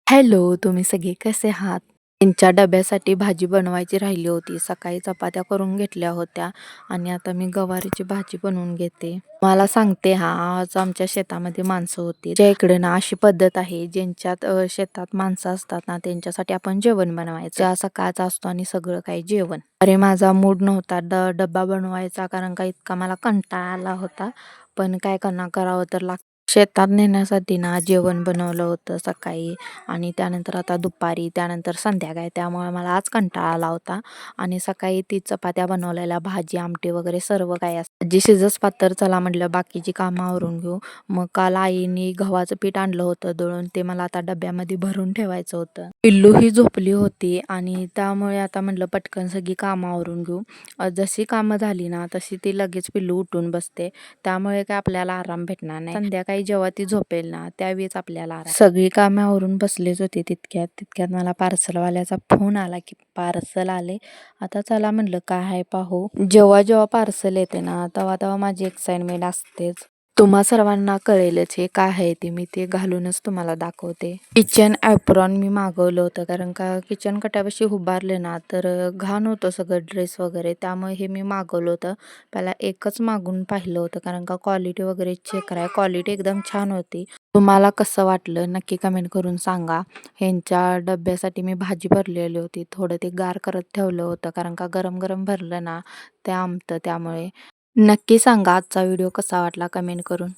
Hello, तुम्ही सगळे कसे आहात? त्यांच्या डब्यासाठी भाजी बनवायची राहिली होती. सकाळी चपात्या करून घेतल्या होत्या आणि आता मी गवारीची भाजी बनवून घेते. मला सांगते आज आमच्या शेतामध्ये माणसं होती. ज्या इकडे ना अशी पद्धत आहे, ज्यांच्यात शेतात माणसं असतात ना, त्यांच्यासाठी आपण जेवण बनवायचं. चहा सकाळचा असतो आणि सगळं काही जेवण. अरे माझा मूड नव्हता डब्बा बनवायचा, कारण का इतका मला कंटाळा आला होता. पण काय करणार, करावं तर लागतं. शेतात नेण्यासाठी ना जेवण बनवलं होतं सकाळी आणि त्यानंतर आता दुपारी, त्यानंतर संध्याकाळी. त्यामुळे मला आज कंटाळा आला होता आणि सकाळी ती चपात्या बनवलेल्या, भाजी, आमटी वगैरे सर्व काही असतं. जी शिजस पातर चला म्हटलं बाकीची कामं आवरून घेऊ. मग काल आईने गव्हाचं पीठ आणलं होतं दळून, ते मला आता डब्यामध्ये भरून ठेवायचं होतं. पिल्लू ही झोपली होती आणि त्यामुळे आता म्हटलं पटकन सगळी कामं आवरून घेऊ. जशी कामं झाली ना तशी ती लगेच पिल्लू उठून बसते. त्यामुळे काय आपल्याला आराम भेटणार नाही. संध्याकाळी जेव्हा ती झोपेल ना त्यावेळेस आपल्याला आराम. सगळी कामे आवरून बसलेच होते तितक्यात मला पार्सलवाल्याचा फोन आला की पार्सल आले. आता चला म्हटलं काय आहे पाहू. जेव्हा पार्सल येते ना तेव्हा माझी एक्साइटमेंट असतेच. तुम्हा सर्वांना कळेलच हे काय आहे ते, मी ते घालूनच तुम्हाला दाखवते. किचन ॲप्रॉन मी मागवलं होतं, कारण का किचन कट्यापाशी उभारले ना तर घाण होतं सगळं ड्रेस वगैरे. त्यामुळे हे मी मागवलं होतं. पहिला एकच मागून पाहिलं होतं, कारण का क्वालिटी वगैरे चेक कराय, क्वालिटी एकदम छान होती. तुम्हाला कसं वाटलं नक्की कमेंट करून सांगा. ह्यांच्या डब्यासाठी मी भाजी भरलेली होती. थोडं ते गार करत ठेवलं होतं, कारण का गरम गरम भरलं ना ते आंबतं. त्यामुळे नक्की सांगा आजचा व्हिडिओ कसा वाटला कमेंट करून.